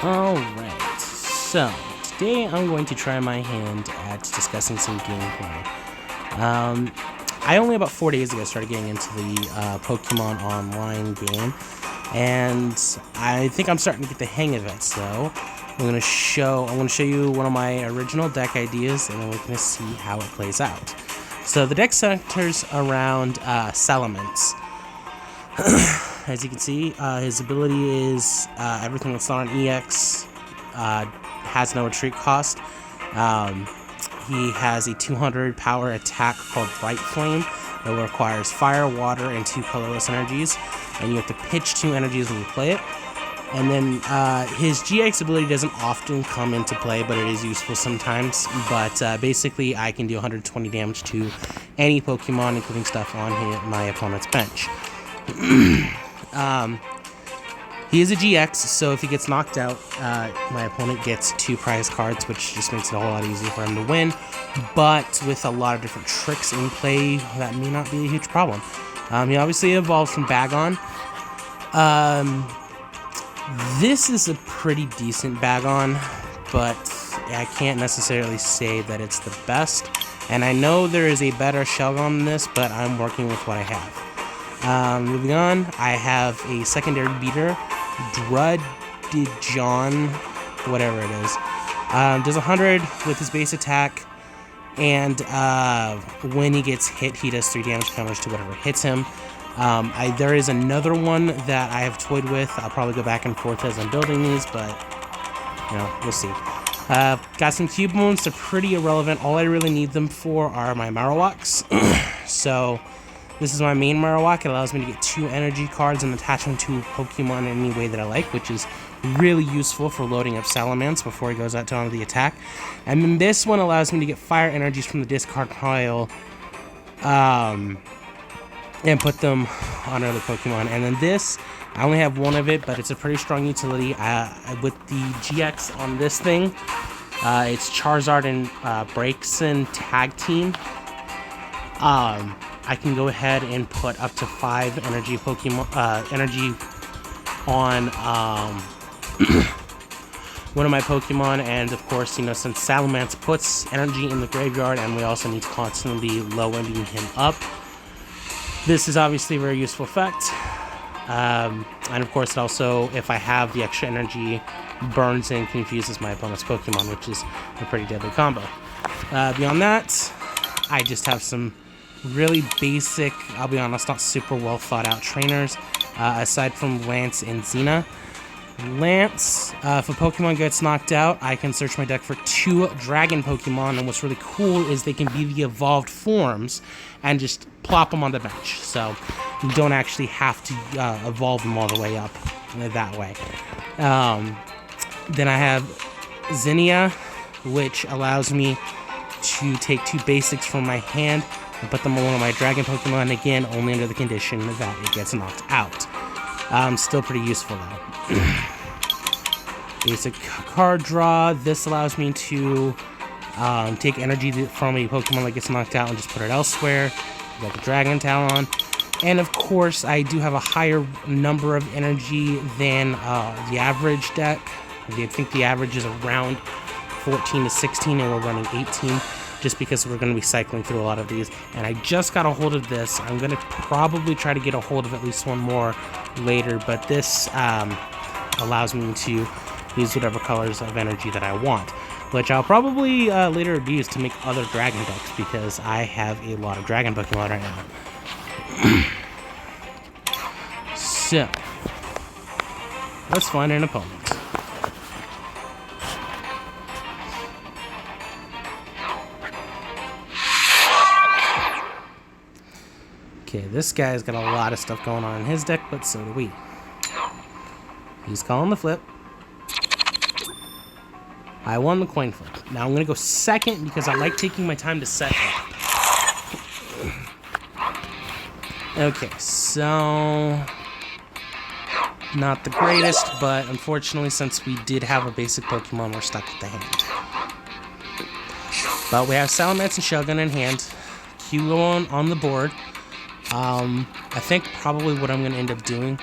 Alright, so today I'm going to try my hand at discussing some gameplay. I only about 4 days ago started getting into the Pokemon Online game, and I think I'm starting to get the hang of it. So I'm going to show you one of my original deck ideas, and then we're going to see how it plays out. So the deck centers around Salamance. As you can see, his ability is everything that's not an EX has no retreat cost. He has a 200 power attack called Bright Flame that requires fire, water, and 2 colorless energies, and you have to pitch 2 energies when you play it. And then his GX ability doesn't often come into play, but it is useful sometimes. But basically, I can do 120 damage to any Pokemon, including stuff on my opponent's bench. He is a GX, so if he gets knocked out, my opponent gets 2 prize cards, which just makes it a whole lot easier for him to win. But with a lot of different tricks in play, that may not be a huge problem. He obviously evolves from Bagon. This is a pretty decent Bagon, but I can't necessarily say that it's the best. And I know there is a better Shelgon than this, but I'm working with what I have. Moving on, I have a secondary beater, Druddigon, whatever it is. Does 100 with his base attack, and when he gets hit, he does 3 damage counters to whatever hits him. There is another one that I have toyed with. I'll probably go back and forth as I'm building these, but you know, we'll see. Got some cube moons. They're pretty irrelevant. All I really need them for are my Marowaks. So this is my main Marowak. It allows me to get 2 energy cards and attach them to Pokemon in any way that I like, which is really useful for loading up Salamance before he goes out to onto the attack. And then this one allows me to get fire energies from the discard pile and put them on other Pokemon. And then this, I only have one of it, but it's a pretty strong utility. With the GX on this thing, it's Charizard and Braixen Tag Team. I can go ahead and put up to 5 energy Pokemon energy on one of my Pokemon, and of course, you know, since Salamance puts energy in the graveyard, and we also need to constantly low-ending him up, this is obviously a very useful effect. And of course, it also, if I have the extra energy, burns and confuses my opponent's Pokemon, which is a pretty deadly combo. Beyond that, I just have some really basic, I'll be honest, not super well thought out trainers, aside from Lance and Xena. Lance, if a Pokemon gets knocked out, I can search my deck for 2 Dragon Pokemon, and what's really cool is they can be the evolved forms and just plop them on the bench, so you don't actually have to evolve them all the way up that way. Then I have Zinnia, which allows me to take 2 basics from my hand and put them on one of my Dragon Pokemon, again, only under the condition that it gets knocked out. Still pretty useful, though. Basic card draw. This allows me to take energy from a Pokemon that gets knocked out and just put it elsewhere. Got the Dragon Talon. And of course, I do have a higher number of energy than the average deck. I think the average is around 14 to 16, and we're running 18. Just because we're going to be cycling through a lot of these. And I just got a hold of this. I'm going to probably try to get a hold of at least one more later, but this allows me to use whatever colors of energy that I want, which I'll probably later abuse to make other dragon decks, because I have a lot of dragon Pokemon right now. So, let's find an opponent. Okay, this guy's got a lot of stuff going on in his deck, but so do we. He's calling the flip. I won the coin flip. Now I'm going to go second because I like taking my time to set up. Okay, so not the greatest, but unfortunately, since we did have a basic Pokemon, we're stuck with the hand. But we have Salamance and Shelgon in hand. Q on the board. I think probably what I'm going to end up doing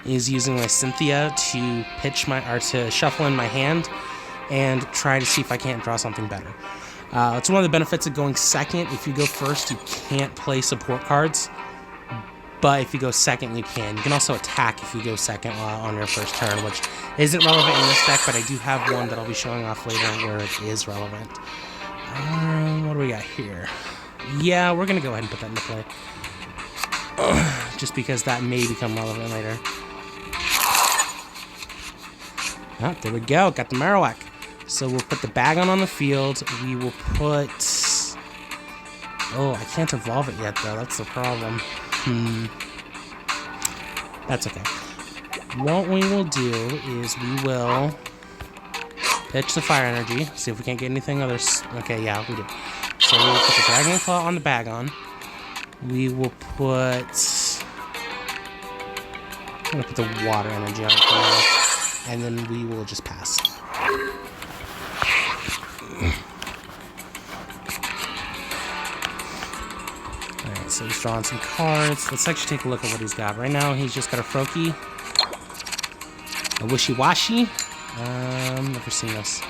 is using my Cynthia to to shuffle in my hand and try to see if I can't draw something better. It's one of the benefits of going second. If you go first, you can't play support cards, but if you go second, you can. You can also attack if you go second on your first turn, which isn't relevant in this deck, but I do have one that I'll be showing off later where it is relevant. What do we got here? Yeah, we're going to go ahead and put that into play, just because that may become relevant later. Oh, there we go. Got the Marowak. So we'll put the Bagon on the field. We will put... Oh, I can't evolve it yet, though. That's the problem. That's okay. What we will do is we will pitch the Fire Energy. See if we can't get anything others. Okay, yeah, we do. So we will put the Dragon Claw on the Bagon. We will put... I'm going to put the Water Energy on it for now. And then we will just pass. Alright, so he's drawing some cards. Let's actually take a look at what he's got. Right now, he's just got a Froakie, a Wishy-Washy. Never seen this.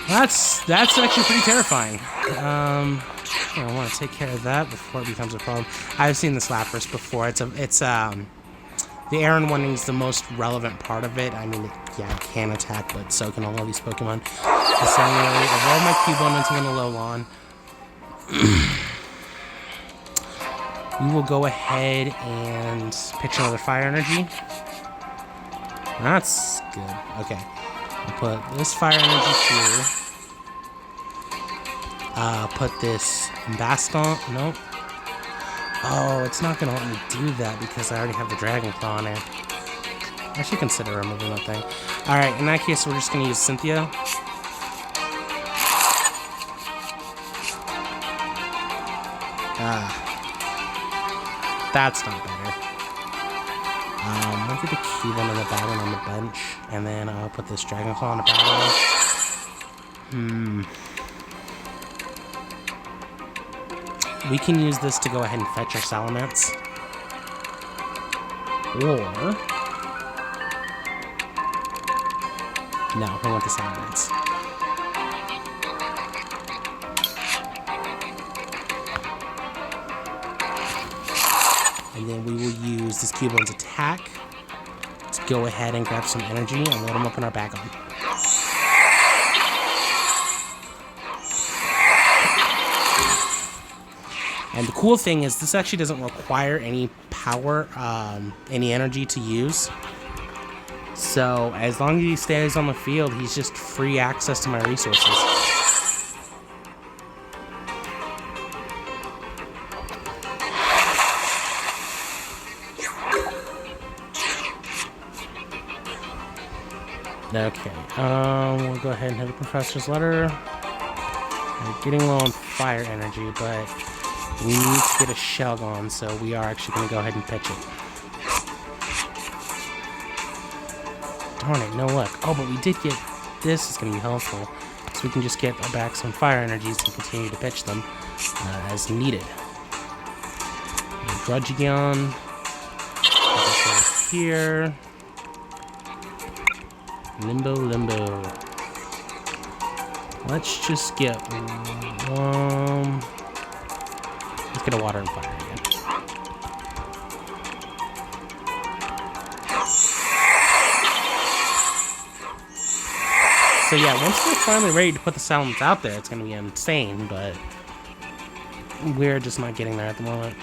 That's actually pretty terrifying. I want to take care of that before it becomes a problem. I've seen this Lapras before. The Aaron one is the most relevant part of it. I mean, it can attack, but so can all of these Pokemon. So I'm going to evolve my Cubone into an Alolan. We will go ahead and pitch another Fire Energy. That's good. Okay. I'll put this Fire Energy here. Put this Baston. Nope. Oh, it's not going to let me do that because I already have the Dragon Claw on it. I should consider removing that thing. Alright, in that case, we're just going to use Cynthia. That's not better. I'll get the Cubone and the Bagon on the bench, and then I'll put this Dragon Claw on the Bagon. We can use this to go ahead and fetch our Salamance. Or... No, we want the Salamance. And then we will use this Cubone's attack to go ahead and grab some energy and load them up in our Bagon. And the cool thing is this actually doesn't require any power, any energy to use. So as long as he stays on the field, he's just free access to my resources. Okay, we'll go ahead and hit the Professor's Letter. We're getting low on Fire Energy, but we need to get a Shelgon, so we are actually going to go ahead and pitch it. Darn it, no luck. Oh, but we did get... This is going to be helpful, so we can just get back some Fire Energies and continue to pitch them as needed. Drudgeon. Here. Limbo. Let's just get one... Let's get a Water and Fire again. So yeah, once we're finally ready to put the Salamance out there, it's going to be insane, but we're just not getting there at the moment.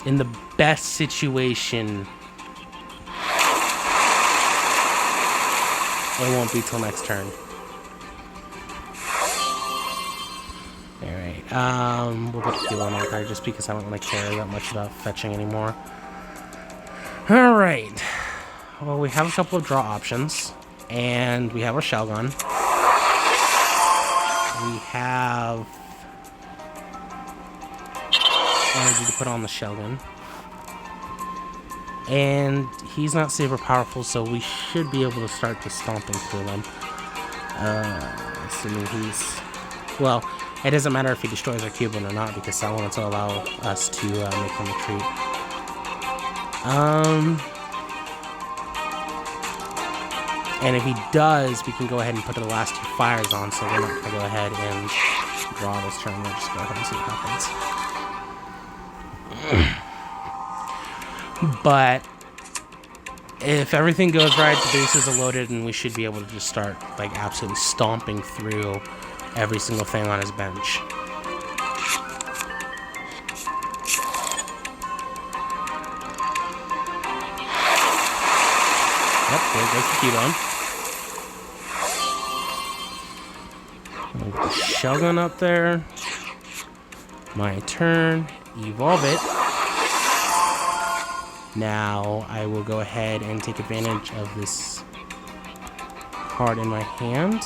In the best situation, it won't be till next turn. Alright, we'll put the Q1 on card just because I don't really care that much about fetching anymore. Alright. Well, we have a couple of draw options, and we have our Shelgon. We have energy to put on the Shelgon. And he's not super powerful, so we should be able to start just stomping through them. Assuming he's... Well, It doesn't matter if he destroys our Cubone or not, because Salamance will allow us to make him retreat. And if he does, we can go ahead and put the last 2 fires on, so we're not going to go ahead and draw this turn. We'll just go ahead and see what happens. But if everything goes right, the bases are loaded, and we should be able to just start, like, absolutely stomping through every single thing on his bench. Yep, there goes the Cubone. Get the Shogun up there. My turn. Evolve it. Now I will go ahead and take advantage of this card in my hand.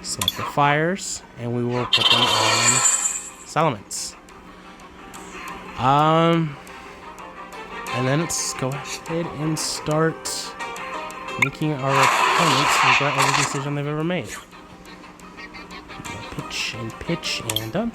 Select the fires, and we will put them on Salamance. And then let's go ahead and start making our opponents regret every decision they've ever made. Pitch and done.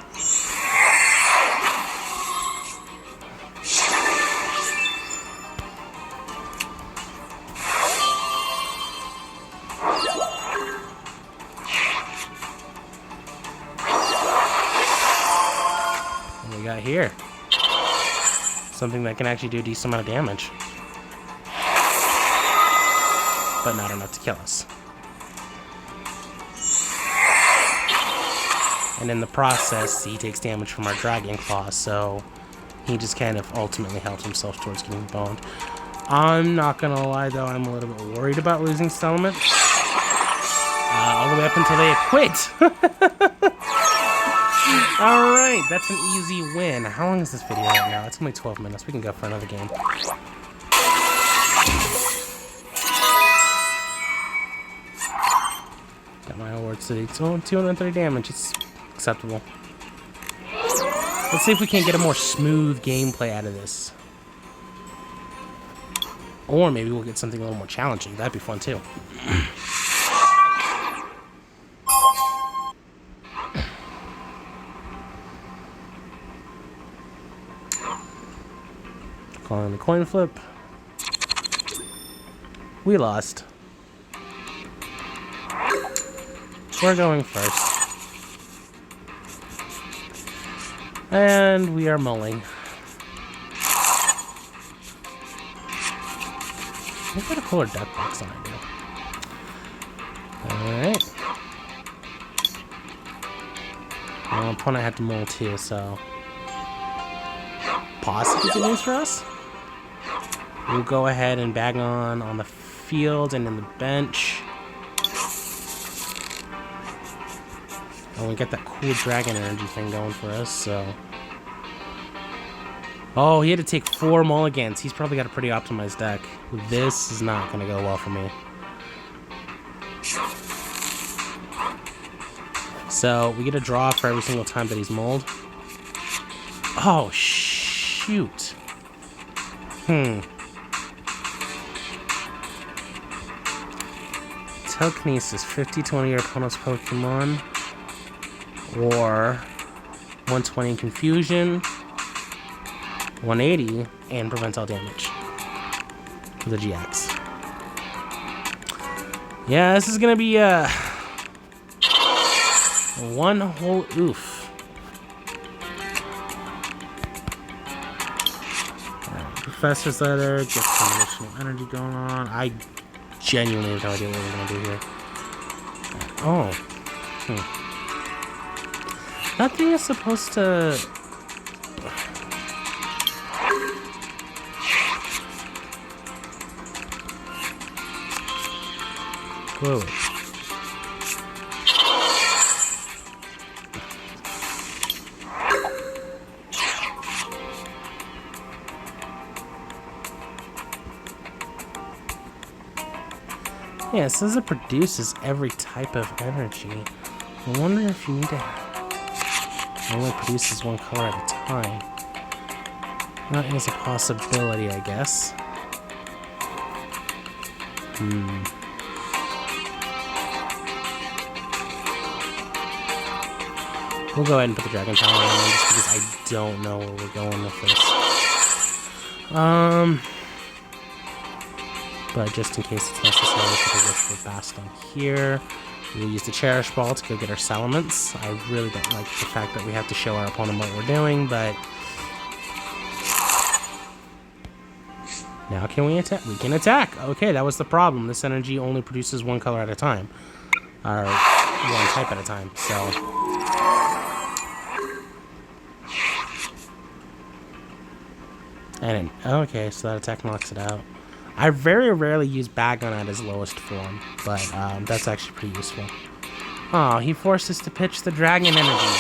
What do we got here? Something that can actually do a decent amount of damage, but not enough to kill us. And in the process, he takes damage from our Dragon Claw, so he just kind of ultimately helps himself towards getting boned. I'm not gonna lie though, I'm a little bit worried about losing Salamance. All the way up until they quit. Alright, that's an easy win. How long is this video right now? It's only 12 minutes. We can go for another game. Got my award city. It's only 230 damage. It's acceptable. Let's see if we can't get a more smooth gameplay out of this. Or maybe we'll get something a little more challenging. That'd be fun too. Calling the coin flip. We lost. We're going first. And we are mulling. We've got a cooler deck box than I do. Alright. Well, opponent had to mull too, so possibly good news for us. We'll go ahead and bag on the field and in the bench. And we get that cool dragon energy thing going for us, so. Oh, he had to take 4 mulligans. He's probably got a pretty optimized deck. This is not going to go well for me. So, we get a draw for every single time that he's mulled. Oh, shoot. Telekinesis, 50-20 your opponent's Pokemon. Or 120 in confusion, 180, and prevents all damage for the GX. Yeah, this is gonna be one whole oof. Alright, Professor's Letter, get some additional energy going on. I genuinely have no idea what we're gonna do here. Oh. That thing is supposed to. Whoa. Yeah, it says it produces every type of energy. I wonder if you need to. It only produces one color at a time. That is a possibility, I guess. We'll go ahead and put the Dragon Tower on just because I don't know where we're going with this. But just in case it's necessary, we'll put the Wishful Fast on here. We'll use the Cherish Ball to go get our Salamance. I really don't like the fact that we have to show our opponent what we're doing, but... Now can we attack? We can attack! Okay, that was the problem. This energy only produces one color at a time. Or one type at a time, so... And okay, so that attack knocks it out. I very rarely use Bagon at his lowest form, but that's actually pretty useful. Oh, he forced us to pitch the dragon energy.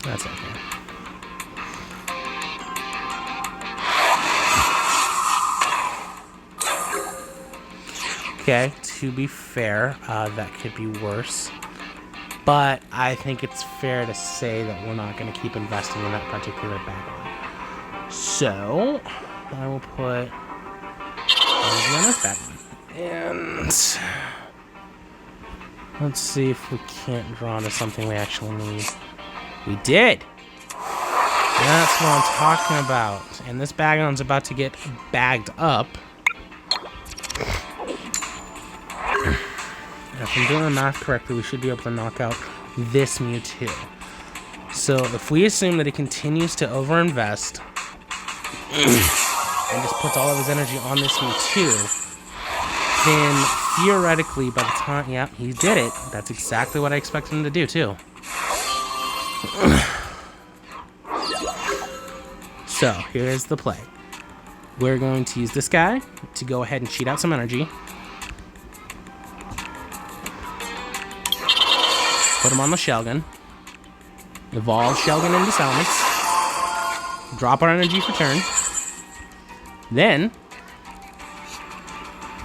That's okay. Okay, to be fair, that could be worse. But I think it's fair to say that we're not going to keep investing in that particular Bagon. So... I will put energy on this Bagon. And let's see if we can't draw into something we actually need. We did! That's what I'm talking about. And this Bagon's about to get bagged up. If I'm doing the math correctly, we should be able to knock out this Mewtwo. So if we assume that he continues to overinvest, and just puts all of his energy on this Mewtwo, then theoretically, by the time... Yeah, he did it. That's exactly what I expected him to do, too. So, here's the play. We're going to use this guy to go ahead and cheat out some energy. Put him on the Shelgon. Evolve Shelgon into Salamance. Drop our energy for turn. Then,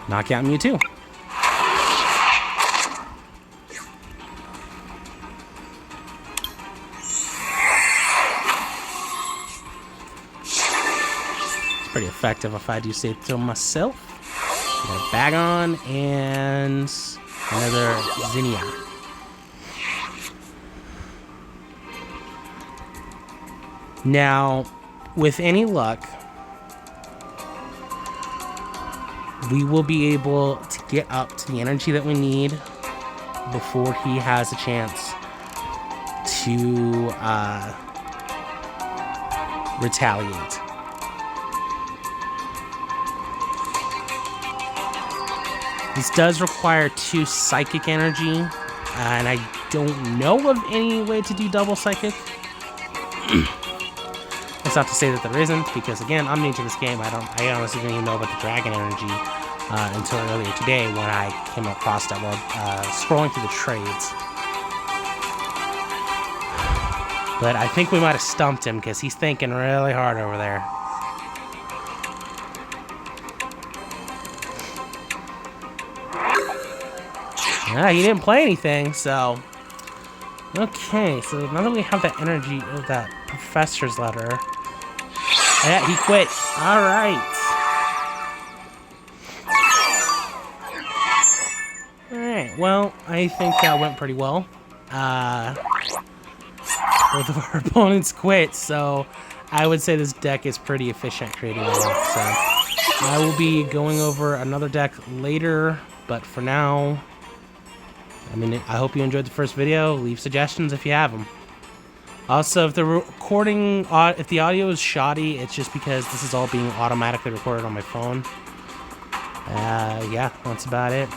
knock out Mewtwo. It's pretty effective if I do say so myself. Got a Bagon and another Zinnia. Now, with any luck, we will be able to get up to the energy that we need before he has a chance to retaliate. This does require 2 psychic energy, and I don't know of any way to do double psychic. That's not to say that there isn't, because again, I'm new to this game. I honestly didn't even know about the dragon energy until earlier today when I came across that while scrolling through the trades. But I think we might have stumped him because he's thinking really hard over there. Yeah, he didn't play anything, so... Okay, so now that we have that energy of that professor's letter... Yeah, he quit. Alright. Alright, well, I think that went pretty well. Both of our opponents quit, so I would say this deck is pretty efficient creating a deck. So I will be going over another deck later, but for now, I mean, I hope you enjoyed the first video. Leave suggestions if you have them. Also, if the recording, if the audio is shoddy, it's just because this is all being automatically recorded on my phone. Yeah, that's about it.